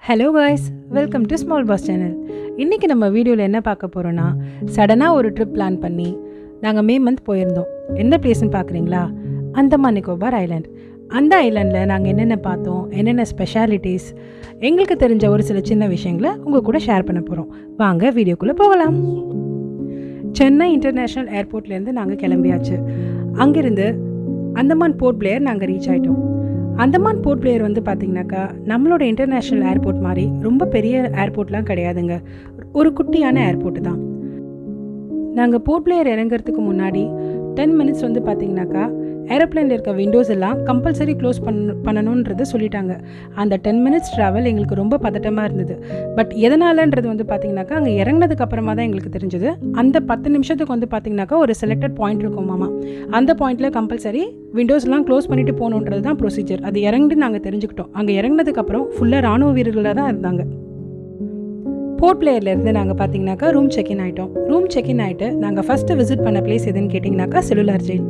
Hello guys, welcome to small pass channel. இன்றைக்கி நம்ம வீடியோவில் என்ன பார்க்க போகிறோன்னா, சடனாக ஒரு ட்ரிப் பிளான் பண்ணி நாங்கள் மே மந்த் போயிருந்தோம். எந்த பிளேஸ்ன்னு பார்க்குறீங்களா? அந்தமான் நிக்கோபார் ஐலாண்ட். அந்த ஐலாண்டில் நாங்கள் என்னென்ன பார்த்தோம், என்னென்ன ஸ்பெஷாலிட்டிஸ், எங்களுக்கு தெரிஞ்ச ஒரு சில சின்ன விஷயங்களை உங்கள் கூட ஷேர் பண்ண போகிறோம். வாங்க வீடியோக்குள்ளே போகலாம். சென்னை இன்டர்நேஷ்னல் ஏர்போர்ட்லேருந்து நாங்கள் கிளம்பியாச்சு. அங்கேருந்து அந்தமான் போர்ட் பிளேயர் நாங்கள் ரீச் ஆகிட்டோம். அந்தமான் போர்ட் பிளேயர் வந்து பார்த்திங்கனாக்கா நம்மளோட இன்டர்நேஷ்னல் ஏர்போர்ட் மாதிரி ரொம்ப பெரிய ஏர்போர்ட்லாம் கிடையாதுங்க. ஒரு குட்டியான ஏர்போர்ட்டு தான். நாங்கள் போர்ட் பிளேயர் இறங்குறதுக்கு முன்னாடி 10 minutes வந்து பார்த்திங்கனாக்கா ஏரோப்ளைனில் இருக்க விண்டோஸ் எல்லாம் கம்பல்சரி க்ளோஸ் பண்ணணுன்றது சொல்லிட்டாங்க. அந்த 10 minutes ட்ராவல் எங்களுக்கு ரொம்ப பதட்டமாக இருந்தது. பட் எதனாலன்றது வந்து பார்த்திங்கனாக்கா அங்கே இறங்கினதுக்கு அப்புறமா தான் எங்களுக்கு தெரிஞ்சது. அந்த 10 நிமிஷத்துக்கு வந்து பார்த்திங்கனாக்கா ஒரு செலக்டட் பாயிண்ட் இருக்கும் மாமா. அந்த பாயிண்டில் கம்பல்சரி விண்டோஸ்லாம் க்ளோஸ் பண்ணிவிட்டு போகணுன்றது தான் ப்ரொசீஜர். அது இறங்கிட்டு நாங்கள் தெரிஞ்சுக்கிட்டோம். அங்கே இறங்கினதுக்கப்புறம் ஃபுல்லாக ராணுவ வீரர்களாக தான் இருந்தாங்க. போர்ட் பிளேயர்லேருந்து நாங்கள் பார்த்தீங்கன்னாக்கா ரூம் செக்இன் ஆகிட்டோம். ரூம் செக்இன் ஆகிட்டு நாங்கள் ஃபஸ்ட்டு விசிட் பண்ண பிளேஸ் எதுன்னு கேட்டிங்கனாக்கா செல்லுலார் ஜெயில்.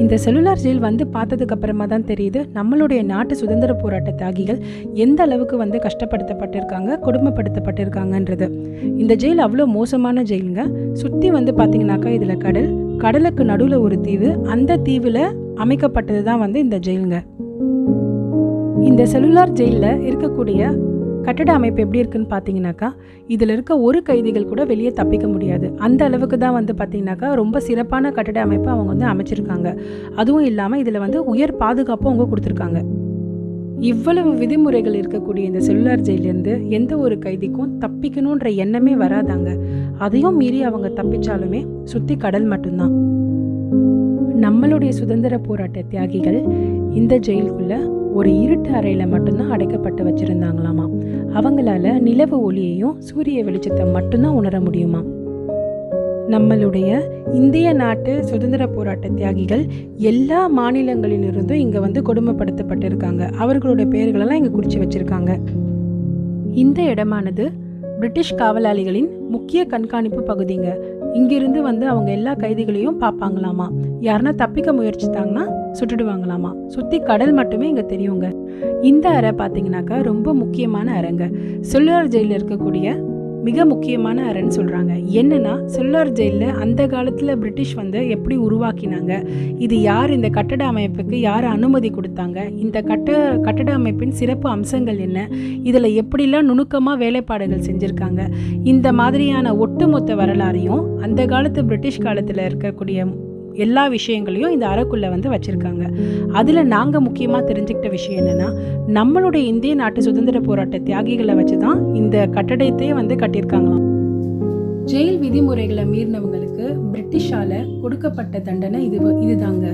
இந்த செல்லுலார் ஜெயில் வந்து பார்த்ததுக்கப்புறமா தான் தெரியுது நம்மளுடைய நாட்டு சுதந்திர போராட்ட தியாகிகள் எந்த அளவுக்கு வந்து கஷ்டப்படுத்தப்பட்டிருக்காங்க, கொடுமைப்படுத்தப்பட்டிருக்காங்கன்றது. இந்த ஜெயில் அவ்வளோ மோசமான ஜெயிலுங்க. சுற்றி வந்து பார்த்திங்கனாக்கா இதில் கடலுக்கு நடுவில் ஒரு தீவு, அந்த தீவில் அமைக்கப்பட்டது தான் வந்து இந்த ஜெயிலுங்க. இந்த செல்லுலார் ஜெயிலில் இருக்கக்கூடிய கட்டட அமைப்பு எப்படி இருக்குன்னு பார்த்தீங்கன்னாக்கா இதில் இருக்க ஒரு கைதிகள் கூட வெளியே தப்பிக்க முடியாது. அந்த அளவுக்கு தான் வந்து பார்த்தீங்கன்னாக்கா ரொம்ப சிறப்பான கட்டட அமைப்பு அவங்க வந்து அமைச்சிருக்காங்க. அதுவும் இல்லாமல் இதில் வந்து உயர் பாதுகாப்பும் அவங்க கொடுத்துருக்காங்க. இவ்வளவு விதிமுறைகள் இருக்கக்கூடிய இந்த செல்லுலார் ஜெயிலேருந்து எந்த ஒரு கைதிக்கும் தப்பிக்கணுன்ற எண்ணமே வராதாங்க. அதையும் மீறி அவங்க தப்பிச்சாலுமே சுற்றி கடல் மட்டும்தான். நம்மளுடைய சுதந்திர போராட்ட தியாகிகள் இந்த ஜெயிலுக்குள்ளே ஒரு இருட்டு அறையில் மட்டும்தான் அடைக்கப்பட்டு வச்சுருந்தாங்களாமா. அவங்களால நிலவு ஒளியையும் சூரிய வெளிச்சத்தை மட்டும்தான் உணர முடியுமா. நம்மளுடைய இந்திய நாட்டு சுதந்திர போராட்ட தியாகிகள் எல்லா மாநிலங்களிலிருந்தும் இங்கே வந்து கொடுமைப்படுத்தப்பட்டிருக்காங்க. அவர்களோட பெயர்களெல்லாம் இங்கே குறித்து வச்சுருக்காங்க. இந்த இடமானது பிரிட்டிஷ் காவலாளிகளின் முக்கிய கண்காணிப்பு பகுதிங்க. இங்கிருந்து வந்து அவங்க எல்லா கைதிகளையும் பார்ப்பாங்களாமா. யாருன்னா தப்பிக்க முயற்சித்தாங்கன்னா சுட்டுடுவாங்களாமா. சுற்றி கடல் மட்டுமே இங்கே தெரியுங்க. இந்த அறை பார்த்தீங்கன்னாக்கா ரொம்ப முக்கியமான அறைங்க. செல்லுலார் ஜெயிலில் இருக்கக்கூடிய மிக முக்கியமான அறைன்னு சொல்கிறாங்க. என்னென்னா செல்லுலார் ஜெயிலில் அந்த காலத்தில் பிரிட்டிஷ் வந்து எப்படி உருவாக்கினாங்க, இது யார், இந்த கட்டட அமைப்புக்கு யார் அனுமதி கொடுத்தாங்க, இந்த கட்டட அமைப்பின் சிறப்பு அம்சங்கள் என்ன, இதில் எப்படிலாம் நுணுக்கமாக வேலைப்பாடுகள் செஞ்சுருக்காங்க, இந்த மாதிரியான ஒட்டுமொத்த வரலாறையும் அந்த காலத்து பிரிட்டிஷ் காலத்தில் இருக்கக்கூடிய எல்லா விஷயங்களையும் இந்த அறைக்குள்ளே வந்து வச்சுருக்காங்க. அதில் நாங்கள் முக்கியமாக தெரிஞ்சுக்கிட்ட விஷயம் என்னென்னா, நம்மளுடைய இந்திய நாட்டு சுதந்திர போராட்ட தியாகிகளை வச்சு தான் இந்த கட்டடத்தையே வந்து கட்டியிருக்காங்களாம். ஜெயில் விதிமுறைகளை மீறினவங்களுக்கு பிரிட்டிஷால் கொடுக்கப்பட்ட தண்டனை இதுதாங்க.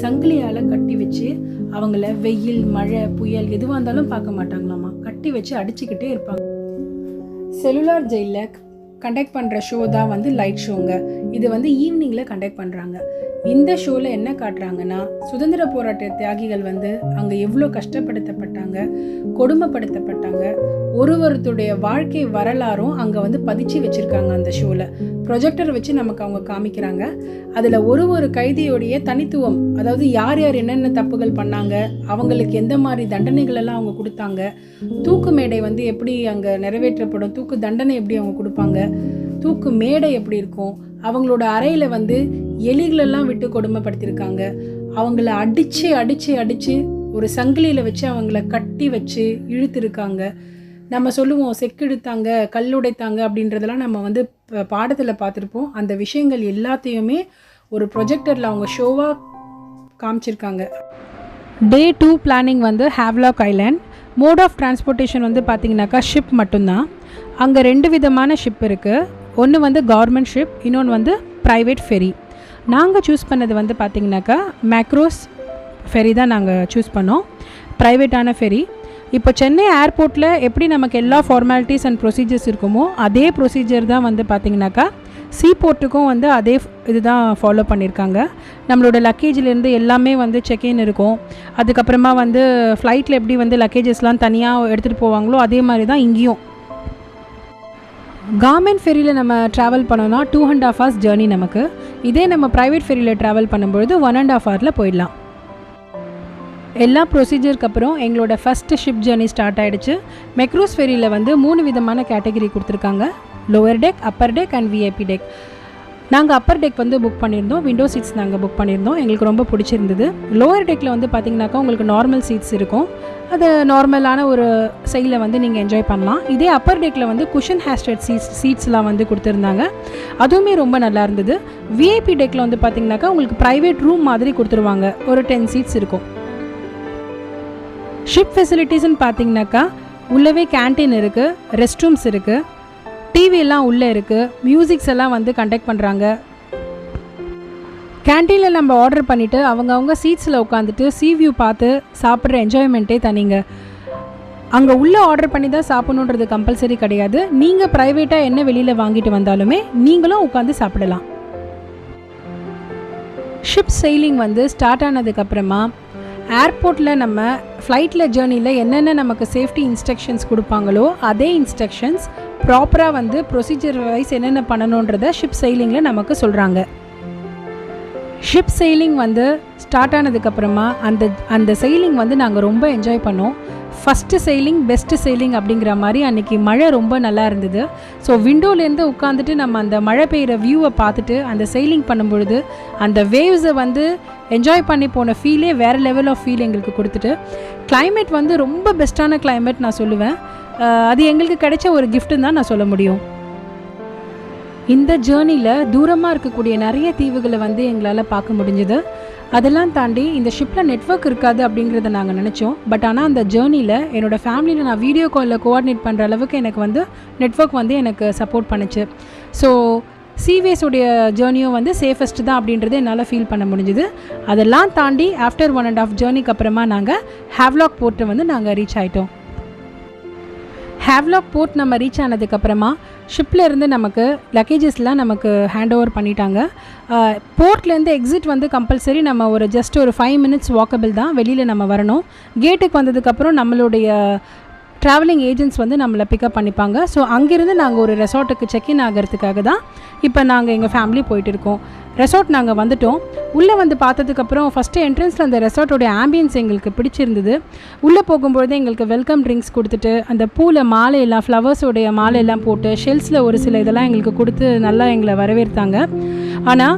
சங்கிலியால் கட்டி வச்சு அவங்கள வெயில், மழை, புயல் எதுவாக இருந்தாலும் பார்க்க மாட்டாங்களாமா. கட்டி வச்சு அடிச்சுக்கிட்டே இருப்பாங்க. செல்லுலார் ஜெயிலில் கண்டக்ட் பண்ணுற ஷோ தான் வந்து லைட் ஷோங்க. இது வந்து ஈவினிங்கில் கண்டக்ட் பண்ணுறாங்க. இந்த ஷோவில் என்ன காட்டுறாங்கன்னா, சுதந்திர போராட்ட தியாகிகள் வந்து அங்கே எவ்வளோ கஷ்டப்படுத்தப்பட்டாங்க, கொடுமைப்படுத்தப்பட்டாங்க, ஒருவருடைய வாழ்க்கை வரலாறும் அங்கே வந்து பதிச்சு வச்சுருக்காங்க. அந்த ஷோவில் ப்ரொஜெக்டர் வச்சு நமக்கு அவங்க காமிக்கிறாங்க. அதில் ஒரு கைதியோடைய தனித்துவம், அதாவது யார் யார் என்னென்ன தப்புகள் பண்ணாங்க, அவங்களுக்கு எந்த மாதிரி தண்டனைகள் எல்லாம் அவங்க கொடுத்தாங்க, தூக்கு மேடை வந்து எப்படி அங்கே நிறைவேற்றப்படும், தூக்கு தண்டனை எப்படி அவங்க கொடுப்பாங்க, தூக்கு மேடை எப்படி இருக்கும், அவங்களோட அறையில் வந்து எலிகளெல்லாம் விட்டு கொடுமைப்படுத்தியிருக்காங்க, அவங்கள அடித்து ஒரு சங்கிலியில் வச்சு அவங்கள கட்டி வச்சு இழுத்துருக்காங்க. நம்ம சொல்லுவோம் செக்கெடுத்தாங்க, கல்லுடைத்தாங்க அப்படின்றதெல்லாம் நம்ம வந்து பாடத்தில் பார்த்துருப்போம். அந்த விஷயங்கள் எல்லாத்தையுமே ஒரு ப்ரொஜெக்டரில் அவங்க ஷோவாக காமிச்சிருக்காங்க. Day 2 பிளானிங் வந்து Havelock island. Mode of transportation வந்து பார்த்திங்கனாக்கா ஷிப் மட்டும்தான். அங்கே 2 விதமான ஷிப் இருக்குது. ஒன்று வந்து கவர்மெண்ட் ஷிப், இன்னொன்று வந்து ப்ரைவேட் ஃபெரி. நாங்கள் சூஸ் பண்ணது வந்து பார்த்திங்கனாக்கா மேக்ரோஸ் ஃபெரி தான் நாங்கள் சூஸ் பண்ணோம், ப்ரைவேட்டான ஃபெரி. இப்போ சென்னை ஏர்போர்ட்டில் எப்படி நமக்கு எல்லா ஃபார்மாலிட்டிஸ் அண்ட் ப்ரொசீஜர்ஸ் இருக்குமோ அதே ப்ரொசீஜர் தான் வந்து பார்த்திங்கனாக்கா சீபோர்ட்டுக்கும் வந்து அதே இதுதான் ஃபாலோ பண்ணியிருக்காங்க. நம்மளோட லக்கேஜிலேருந்து எல்லாமே வந்து செக்இன் இருக்கும். அதுக்கப்புறமா வந்து ஃப்ளைட்டில் எப்படி வந்து லக்கேஜஸ்லாம் தனியாக எடுத்துகிட்டு போவாங்களோ அதே மாதிரி தான் இங்கேயும். கவர்மெண்ட் ஃபெரியில் நம்ம ட்ராவல் பண்ணோன்னா 2.5 hours ஜேர்னி நமக்கு. இதே நம்ம ப்ரைவேட் ஃபெரியில் ட்ராவல் பண்ணும்பொழுது 1.5 hour போயிடலாம். எல்லா ப்ரொசீஜருக்கு அப்புறம் எங்களோட ஃபஸ்ட்டு ஷிப் ஜர்னி ஸ்டார்ட் ஆகிடுச்சு. மெக்ரூஸ் ஃபெரியில் வந்து 3 விதமான கேட்டகரி கொடுத்துருக்காங்க. Lower tech, Appar tech and VIP tech. நாங்கள் அப்பர் டெக் வந்து புக் பண்ணியிருந்தோம். விண்டோ சீட்ஸ் நாங்கள் புக் பண்ணியிருந்தோம். எங்களுக்கு ரொம்ப பிடிச்சிருந்தது. லோவர் டெக்கில் வந்து பார்த்திங்கனாக்கா உங்களுக்கு நார்மல் சீட்ஸ் இருக்கும். அது நார்மலான ஒரு சைடில் வந்து நீங்கள் என்ஜாய் பண்ணலாம். இதே அப்பர் டெக்கில் வந்து குஷன் ஹேஸ்டட் சீட்ஸ்லாம் வந்து கொடுத்துருந்தாங்க. அதுவுமே ரொம்ப நல்லா இருந்தது. விஐபி டெக்கில் வந்து பார்த்திங்கனாக்கா உங்களுக்கு ப்ரைவேட் ரூம் மாதிரி கொடுத்துருவாங்க. ஒரு 10 சீட்ஸ் இருக்கும். ஷிப் ஃபெசிலிட்டிஸ்ன்னு பார்த்தீங்கன்னாக்கா உள்ளவே கேன்டீன் இருக்குது, ரெஸ்ட் ரூம்ஸ் இருக்குது, டிவியெல்லாம் உள்ளே இருக்குது, மியூசிக்ஸ் எல்லாம் வந்து கண்டக்ட் பண்ணுறாங்க. கேன்டீனில் நம்ம ஆர்டர் பண்ணிவிட்டு அவங்க சீட்ஸில் உட்காந்துட்டு சீ வியூ பார்த்து சாப்பிட்ற என்ஜாய்மெண்ட்டே தனிங்க. அங்கே உள்ளே ஆர்டர் பண்ணி தான் சாப்பிட்ணுன்றது கம்பல்சரி கிடையாது. நீங்கள் ப்ரைவேட்டாக என்ன வெளியில் வாங்கிட்டு வந்தாலுமே நீங்களும் உட்காந்து சாப்பிடலாம். ஷிப் செயிலிங் வந்து ஸ்டார்ட் ஆனதுக்கப்புறமா ஏர்போர்ட்டில் நம்ம ஃப்ளைட்டில் ஜேர்னியில் என்னென்ன நமக்கு சேஃப்டி இன்ஸ்ட்ரக்ஷன்ஸ் கொடுப்பாங்களோ அதே இன்ஸ்ட்ரக்ஷன்ஸ் ப்ராப்பராக வந்து ப்ரொசீஜர் வைஸ் என்னென்ன பண்ணணுன்றதை ஷிப் செயிலிங்கில் நமக்கு சொல்கிறாங்க. ஷிப் செயிலிங் வந்து ஸ்டார்ட் ஆனதுக்கப்புறமா அந்த செயிலிங் வந்து நாங்கள் ரொம்ப என்ஜாய் பண்ணோம். ஃபஸ்ட்டு செயிலிங் பெஸ்ட்டு செயிலிங் அப்படிங்கிற மாதிரி அன்றைக்கி மழை ரொம்ப நல்லா இருந்தது. ஸோ விண்டோலேருந்து உட்காந்துட்டு நம்ம அந்த மழை பெய்கிற வியூவை பார்த்துட்டு அந்த செயிலிங் பண்ணும்பொழுது அந்த வேவ்ஸை வந்து என்ஜாய் பண்ணி போன ஃபீலே வேறு லெவல் ஆஃப் ஃபீல் எங்களுக்கு கொடுத்துட்டு, கிளைமேட் வந்து ரொம்ப பெஸ்ட்டான கிளைமேட் நான் சொல்லுவேன். அது எங்களுக்கு கிடைச்ச ஒரு கிஃப்ட்டுன்னு தான் நான் சொல்ல முடியும். இந்த ஜேர்னியில் தூரமாக இருக்கக்கூடிய நிறைய தீவுகளை வந்து எங்களால் பார்க்க முடிஞ்சுது. அதெல்லாம் தாண்டி இந்த ஷிப்பில் நெட்வொர்க் இருக்காது அப்படிங்கிறத நாங்கள் நினச்சோம். பட் ஆனால் அந்த ஜேர்னியில் என்னோடய ஃபேமிலியில் நான் வீடியோ காலில் கோஆர்டினேட் பண்ணுற அளவுக்கு எனக்கு வந்து நெட்வொர்க் வந்து எனக்கு சப்போர்ட் பண்ணுச்சு. ஸோ சீவேஸுடைய ஜேர்னியும் வந்து சேஃபஸ்ட்டு தான் அப்படின்றது என்னால் ஃபீல் பண்ண முடிஞ்சுது. அதெல்லாம் தாண்டி ஆஃப்டர் 1.5 ஜேர்னிக்கு அப்புறமா நாங்கள் ஹேவ்லாக் போர்ட்டை வந்து நாங்கள் ரீச் ஆகிட்டோம். ஹேவ்லாக் போர்ட் நம்ம ரீச் ஆனதுக்கப்புறமா ஷிப்பில் இருந்து நமக்கு லக்கேஜஸ்லாம் நமக்கு ஹேண்ட் ஓவர் பண்ணிட்டாங்க. போர்ட்லேருந்து எக்ஸிட் வந்து கம்பல்சரி நம்ம ஒரு ஜஸ்ட் ஒரு 5 மினிட்ஸ் வாக்கபிள் தான், வெளியில் நம்ம வரணும். கேட்டுக்கு வந்ததுக்கப்புறம் நம்மளுடைய ட்ராவலிங் ஏஜென்ட்ஸ் வந்து நம்மளை பிக்கப் பண்ணிப்பாங்க. ஸோ அங்கேருந்து நாங்கள் ஒரு ரெசார்ட்டுக்கு செக்இன் ஆகிறதுக்காக தான் இப்போ நாங்கள் எங்கள் ஃபேமிலி போயிட்டு இருக்கோம். ரெசார்ட் நாங்கள் வந்துட்டோம். உள்ளே வந்து பார்த்ததுக்கப்புறம் ஃபஸ்ட்டு என்ட்ரன்ஸில் அந்த ரெசார்ட்டோடைய ஆம்பியன்ஸ் எங்களுக்கு பிடிச்சிருந்தது. உள்ளே போகும்பொழுது எங்களுக்கு வெல்கம் ட்ரிங்க்ஸ் கொடுத்துட்டு அந்த பூவில் மாலையெல்லாம் ஃப்ளவர்ஸோடைய மாலையெல்லாம் போட்டு ஷெல்ஸில் ஒரு சில இதெல்லாம் எங்களுக்கு கொடுத்து நல்லா எங்களை வரவேற்றாங்க. ஆனால்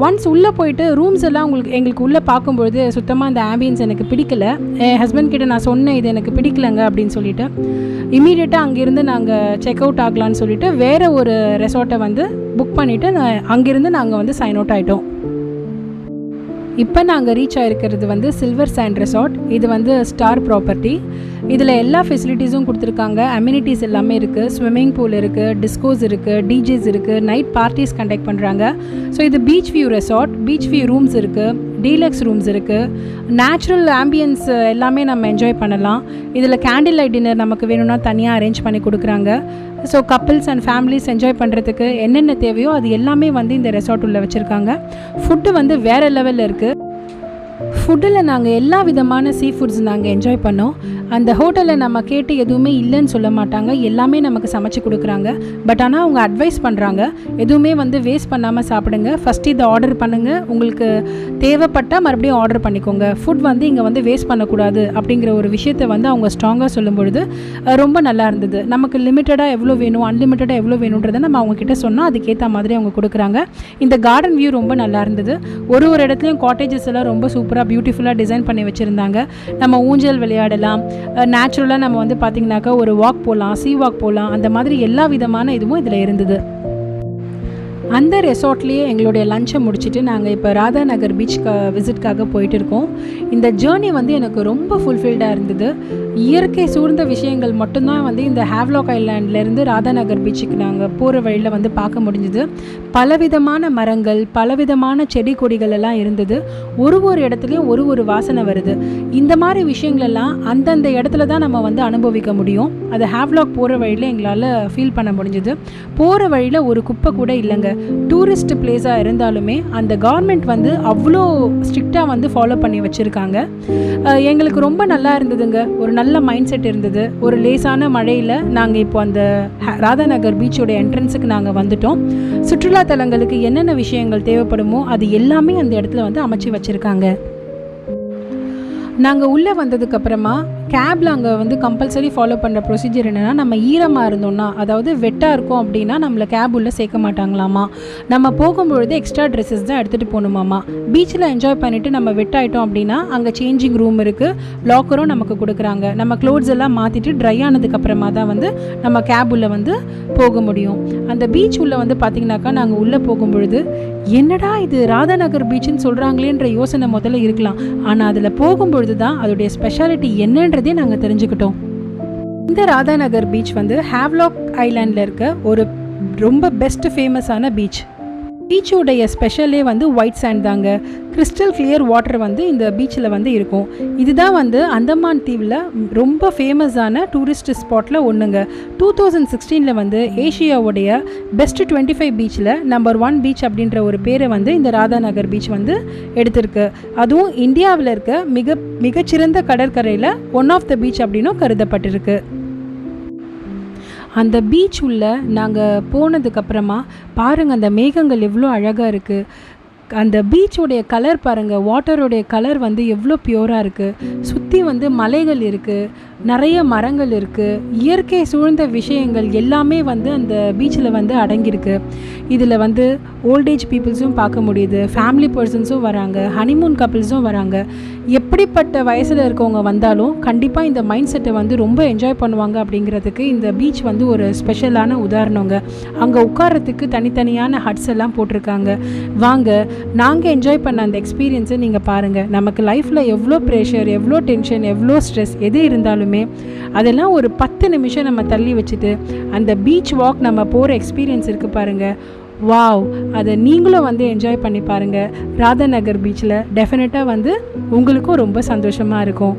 ஒன்ஸ் உள்ளே போயிட்டு ரூம்ஸ் எல்லாம் எங்களுக்கு உள்ளே பார்க்கும்பொழுது சுத்தமாக அந்த ஆம்பியன்ஸ் எனக்கு பிடிக்கல. என் ஹஸ்பண்ட் கிட்ட நான் சொன்னேன் இது எனக்கு பிடிக்கலங்க அப்படின்னு சொல்லிட்டு இமீடியட்டாக அங்கேருந்து நாங்கள் செக் அவுட் ஆகலான்னு சொல்லிட்டு வேறு ஒரு ரெசார்ட்டை வந்து புக் பண்ணிவிட்டு அங்கேருந்து நாங்கள் வந்து சைன் அவுட் ஆகிட்டோம். இப்போ நாங்கள் ரீச் ஆகிருக்கிறது வந்து சில்வர் சாண்ட் ரெசார்ட். இது வந்து ஸ்டார் ப்ராப்பர்ட்டி. இதில் எல்லா ஃபெசிலிட்டிஸும் கொடுத்துருக்காங்க. அம்யூனிட்டிஸ் எல்லாமே இருக்குது. ஸ்விம்மிங் பூல் இருக்குது, டிஸ்கோஸ் இருக்குது, டிஜேஸ் இருக்குது, நைட் பார்ட்டிஸ் கண்டக்ட் பண்ணுறாங்க. ஸோ இது beach view resort. Beach view rooms இருக்குது, டீலக்ஸ் ரூம்ஸ் இருக்குது, நேச்சுரல் ஆம்பியன்ஸ் எல்லாமே நம்ம என்ஜாய் பண்ணலாம். இதில் கேண்டில் லைட் டின்னர் நமக்கு வேணும்னா தனியாக அரேஞ்ச் பண்ணி கொடுக்குறாங்க. So couples and families enjoy பண்ணுறதுக்கு என்னென்ன தேவையோ அது எல்லாமே வந்து இந்த ரெசார்ட் உள்ள வச்சுருக்காங்க. ஃபுட்டு வந்து வேறு லெவலில் இருக்குது. ஃபுட்டில் நாங்கள் எல்லா விதமான சீ ஃபுட்ஸ் நாங்கள் என்ஜாய் பண்ணோம். அந்த ஹோட்டலில் நம்ம கேட்டு எதுவுமே இல்லைன்னு சொல்ல மாட்டாங்க, எல்லாமே நமக்கு சமைச்சு கொடுக்குறாங்க. பட் ஆனால் அவங்க அட்வைஸ் பண்ணுறாங்க எதுவுமே வந்து வேஸ்ட் பண்ணாமல் சாப்பிடுங்க, ஃபஸ்ட்டு இதை ஆர்டர் பண்ணுங்கள், உங்களுக்கு தேவைப்பட்டால் மறுபடியும் ஆர்டர் பண்ணிக்கோங்க, ஃபுட் வந்து இங்கே வந்து வேஸ்ட் பண்ணக்கூடாது அப்படிங்கிற ஒரு விஷயத்தை வந்து அவங்க ஸ்ட்ராங்காக சொல்லும் பொழுது ரொம்ப நல்லா இருந்தது. நமக்கு லிமிட்டடாக எவ்வளோ வேணும், அன்லிமிட்டடாக எவ்வளோ வேணுன்றதை நம்ம அவங்கக்கிட்ட சொன்னால் அதுக்கேற்ற மாதிரி அவங்க கொடுக்குறாங்க. இந்த கார்டன் வியூ ரொம்ப நல்லா இருந்தது. ஒரு இடத்துலையும் காட்டேஜஸ் எல்லாம் ரொம்ப சூப்பராக பியூட்டிஃபுல்லாக டிசைன் பண்ணி வச்சுருந்தாங்க. நம்ம ஊஞ்சல் விளையாடலாம், நேச்சுரலாக நம்ம வந்து பார்த்திங்கனாக்கா ஒரு வாக் போகலாம், சீ வாக் போகலாம், அந்த மாதிரி எல்லா விதமான இதுவும் இதில் இருந்தது. அந்த ரெசார்ட்லேயே எங்களுடைய லஞ்சை முடிச்சுட்டு நாங்கள் இப்போ ராதா நகர் பீச்சுக்கு விசிட்காக போயிட்டு இருக்கோம். இந்த ஜேர்னி வந்து எனக்கு ரொம்ப ஃபுல்ஃபில்டாக இருந்தது. இயற்கை சூழ்ந்த விஷயங்கள் மட்டும்தான் வந்து இந்த ஹேவ்லாக் ஐலாண்ட்லேருந்து ராதா நகர் பீச்சுக்கு நாங்கள் போகிற வழியில் வந்து பார்க்க முடிஞ்சுது. பலவிதமான மரங்கள், பலவிதமான செடி கொடிகள் எல்லாம் இருந்தது. ஒரு இடத்துலையும் ஒரு வாசனை வருது. இந்த மாதிரி விஷயங்களெல்லாம் அந்தந்த இடத்துல தான் நம்ம வந்து அனுபவிக்க முடியும். அது ஹேவ்லாக் போகிற வழியில் எங்களால் ஃபீல் பண்ண முடிஞ்சுது. போகிற வழியில் ஒரு குப்பை கூட இல்லைங்க. டூரிஸ்ட் பிளேஸாக இருந்தாலுமே அந்த கவர்மெண்ட் வந்து அவ்வளோ ஸ்ட்ரிக்டாக வந்து ஃபாலோ பண்ணி வச்சுருக்காங்க. எங்களுக்கு ரொம்ப நல்லா இருந்ததுங்க. ஒரு நல்ல மைண்ட் செட் இருந்தது. ஒரு லேசான மழையில் நாங்கள் இப்போ அந்த ராதா நகர் பீச்சோட என்ட்ரன்ஸுக்கு நாங்கள் வந்துட்டோம். சுற்றுலா தலங்களுக்கு என்னென்ன விஷயங்கள் தேவைப்படுமோ அது எல்லாமே அந்த இடத்துல வந்து அமைச்சு வச்சுருக்காங்க. நாங்கள் உள்ளே வந்ததுக்கப்புறமா கேபில் அங்கே வந்து கம்பல்சரி ஃபாலோ பண்ணுற ப்ரொசீஜர் என்னென்னா, நம்ம ஈரமாக இருந்தோம்னா, அதாவது வெட்டாக இருக்கும் அப்படின்னா நம்மளை கேப் உள்ளே சேர்க்க மாட்டாங்களாமா. நம்ம போகும்பொழுது எக்ஸ்ட்ரா ட்ரெஸ்ஸஸ் தான் எடுத்துகிட்டு போகணுமாமா. பீச்சில் என்ஜாய் பண்ணிவிட்டு நம்ம வெட்டாயிட்டோம் அப்படின்னா அங்கே சேஞ்சிங் ரூம் இருக்குது, லாக்கரும் நமக்கு கொடுக்குறாங்க. நம்ம க்ளோத்ஸ் எல்லாம் மாற்றிட்டு ட்ரை ஆனதுக்கப்புறமா தான் வந்து நம்ம கேப் உள்ளே வந்து போக முடியும். அந்த பீச் உள்ளே வந்து பார்த்திங்கனாக்கா நாங்கள் உள்ளே போகும்பொழுது என்னடா இது ராதாநகர் பீச்சுன்னு சொல்கிறாங்களேன்ற யோசனை முதல்ல இருக்கலாம். ஆனால் அதில் போகும்பொழுது தான் அதோடைய ஸ்பெஷாலிட்டி என்னன்றதே நாங்கள் தெரிஞ்சுக்கிட்டோம். இந்த ராதாநகர் பீச் வந்து ஹேவ்லாக் ஐலாண்டில் இருக்க ஒரு ரொம்ப பெஸ்ட் ஃபேமஸான பீச். பீச்சோடைய ஸ்பெஷலே வந்து ஒயிட் சாண்ட் தாங்க. கிறிஸ்டல் கிளியர் வாட்டர் வந்து இந்த பீச்சில் வந்து இருக்கும். இதுதான் வந்து அந்தமான் தீவில் ரொம்ப ஃபேமஸான டூரிஸ்ட் ஸ்பாட்டில் ஒன்றுங்க. 2016 வந்து ஏஷியாவுடைய பெஸ்ட் 25 பீச்சில் நம்பர் 1 பீச் அப்படின்ற ஒரு பேரை வந்து இந்த ராதாநகர் பீச் வந்து எடுத்திருக்கு. அதுவும் இந்தியாவில் இருக்க மிகச்சிறந்த கடற்கரையில் ஒன் ஆஃப் த பீச் அப்படின்னும் கருதப்பட்டிருக்கு. அந்த பீச் உள்ள நாங்கள் போனதுக்கப்புறமா பாருங்கள், அந்த மேகங்கள் எவ்வளோ அழகாக இருக்குது. அந்த பீச்சோடைய கலர் பாருங்கள், வாட்டருடைய கலர் வந்து எவ்வளோ பியூராக இருக்குது. சுற்றி வந்து மலைகள் இருக்குது, நிறைய மரங்கள் இருக்குது, இயற்கை சூழ்ந்த விஷயங்கள் எல்லாமே வந்து அந்த பீச்சில் வந்து அடங்கியிருக்கு. இதில் வந்து ஓல்டேஜ் பீப்புள்ஸும் பார்க்க முடியுது, ஃபேமிலி பர்சன்ஸும் வராங்க, ஹனிமூன் கப்பிள்ஸும் வராங்க. எப்படிப்பட்ட வயசில் இருக்கவங்க வந்தாலும் கண்டிப்பாக இந்த மைண்ட் செட்டை வந்து ரொம்ப என்ஜாய் பண்ணுவாங்க. அப்படிங்கிறதுக்கு இந்த பீச் வந்து ஒரு ஸ்பெஷலான உதாரணங்க. அங்கே உட்காரத்துக்கு தனித்தனியான ஹட்ஸ் எல்லாம் போட்டிருக்காங்க. வாங்க, நாங்கள் என்ஜாய் பண்ண அந்த எக்ஸ்பீரியன்ஸை நீங்கள் பாருங்கள். நமக்கு லைஃப்பில் எவ்வளோ ப்ரெஷர், எவ்வளோ டென்ஷன், எவ்வளோ ஸ்ட்ரெஸ் எது இருந்தாலுமே அதெல்லாம் ஒரு 10 நிமிஷம் நம்ம தள்ளி வச்சுட்டு அந்த பீச் வாக் நம்ம போகிற எக்ஸ்பீரியன்ஸ் இருக்குது பாருங்கள். வாவ், அதை நீங்களும் வந்து என்ஜாய் பண்ணி பாருங்கள். ராதாநகர் பீச்சில் டெஃபினட்டாக வந்து உங்களுக்கும் ரொம்ப சந்தோஷமாக இருக்கும்.